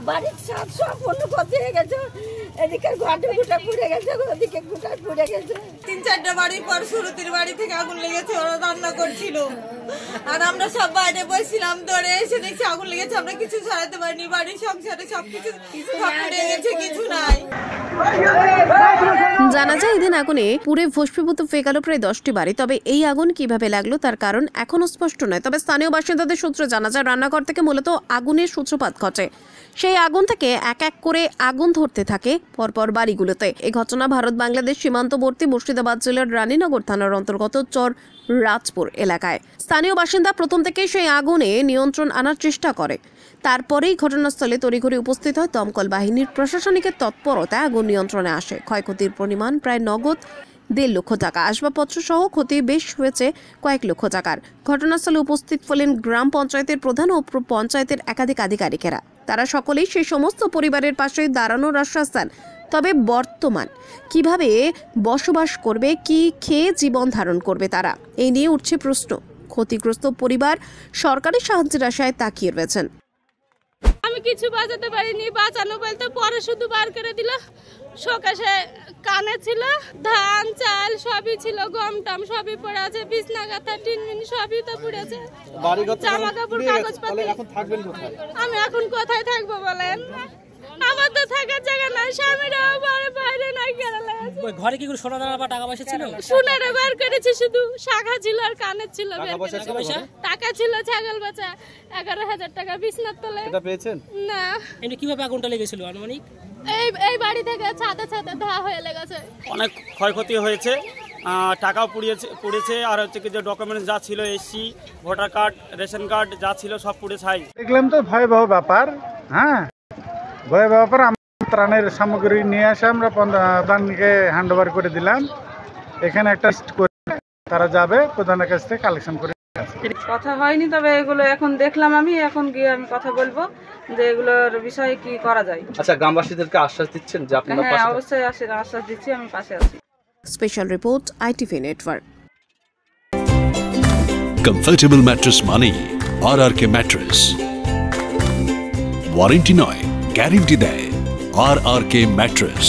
বাড়ির সব অনুপতি হয়ে গেছে, এদিকে ঘাটে গোটা পুড়ে গেছে, ওদিকে গোটা পুড়ে গেছে। 3-4টা বাড়ির পর সুরতির বাড়ি থেকে আগুন লেগেছে, ওরা রান্না করছিল আর আমরা সব বাইরে বসছিলাম, ধরে এসে দেখছি আগুন লেগেছে, আমরা কিছু ছাড়াতে পারিনি, বাড়ির সংসারে সবকিছু পুড়ে গেছে, কিছু নাই। জানা যায় এদিন আগুনে পুড়ে ভস্মীভূত হয়ে গেল প্রায় 10টি বাড়ি। তবে এই আগুন কিভাবে লাগলো তার কারণ এখনো স্পষ্ট নয়। তবে স্থানীয় বাসিন্দাদের সূত্রে জানা যায় রান্নাঘর থেকে মূলত আগুনের সূত্রপাত ঘটে। সেই আগুন থেকে এক এক করে আগুন ধরতে থাকে পরপর বাড়িগুলোতে। এই ঘটনা ভারত বাংলাদেশ সীমান্তবর্তী মুর্শিদাবাদ জেলার রানীনগর থানার অন্তর্গত চর রাজপুর এলাকায়। স্থানীয় বাসিন্দা প্রথম থেকে সেই আগুনে নিয়ন্ত্রণ আনার চেষ্টা করে। তারপরেই ঘটনাস্থলে তড়িঘড়ি উপস্থিত হয় দমকল বাহিনীর। প্রশাসনিকের তৎপরতায় আগুন নিয়ন্ত্রণে আসে। ক্ষয়ক্ষতির পরিমাণ প্রায় নগদ 1.5 লক্ষ টাকা, আসবাবপত্র সহ ক্ষতি বেশ হয়েছে কয়েক লক্ষ টাকার। ঘটনাস্থলে উপস্থিত হলেন গ্রাম পঞ্চায়েতের প্রধান ও পঞ্চায়েতের একাধিক আধিকারিকেরা। তারা সকলেই সেই সমস্ত পরিবারের পাশে দাঁড়ানোর আশ্বাস দেন। তবে বর্তমান কিভাবে বসবাস করবে, কি খেয়ে জীবন ধারণ করবে তারা, এই নিয়ে উঠছে প্রশ্ন। ক্ষতিগ্রস্ত পরিবার সরকারি সাহায্যের আশায় তাকিয়ে রয়েছেন। আমি কিছু বাঁচাতে পারিনি, বাঁচানো বলতে পরে শুধু বার করে দিল। সকাশে কানে ছিল ধান চাল সবই ছিল, গম টম সবই পড়ে আছে, বিছনা গাথা টিনমিন সবই তো পড়েছে, জামা কাপড় কাগজপত্র। আমি এখন কোথায় থাকবো বলেন? আমার তো থাকার জায়গা নাই, স্বামীরাও বাইরে নাই, কেরালায় আছে। ঘরে কি সোনা দানা বা টাকা পয়সা ছিল? সোনারে বার করেছি, শুধু শাখা ছিল আর কানের ছিল। টাকা ছিল ছাগল বাচ্চা 11,000 টাকা বিছনার তলে। এটা পেয়েছেন না? এমনি কিভাবে আগুনটা লেগেছিল আনুমানিক? এই বাড়ি থেকে ছাদে ধা হয়ে লেগেছে। অনেক ক্ষয়ক্ষতি হয়েছে, টাকাও পুড়েছে আর হচ্ছে কি যে ডকুমেন্টস যা ছিল, SC voter card ration card যা ছিল সব পুড়ে ছাই। দেখলাম তো ভয়াবহ ব্যাপার। হ্যাঁ, ভয়াবহ ব্যাপার। ত্রাণের সামগ্রী নিয়ে আসে আমরা প্রধানকে হ্যান্ড ওভার করে দিলাম। এখানে একটা লিস্ট করে তারা যাবে প্রধানের কাছ থেকে কালেকশন করে। কথা হয়নি, তবে এগুলো এখন দেখলাম, আমি এখন গিয়ে আমি কথা বলবো যে এগুলোর বিষয়ে কি করা যায়। আচ্ছা, গ্রামবাসীদেরকে আশ্বাস দিচ্ছেন যে আপনারা পাশে? হ্যাঁ, অবশ্যই আশ্বাস দিচ্ছি, আমি পাশে আছি। Special report, ITV network. Comfortable mattress মানে RRK ম্যাট্রেস। ওয়ারেন্টি নয়, গ্যারান্টি দেয় RRK ম্যাট্রেস।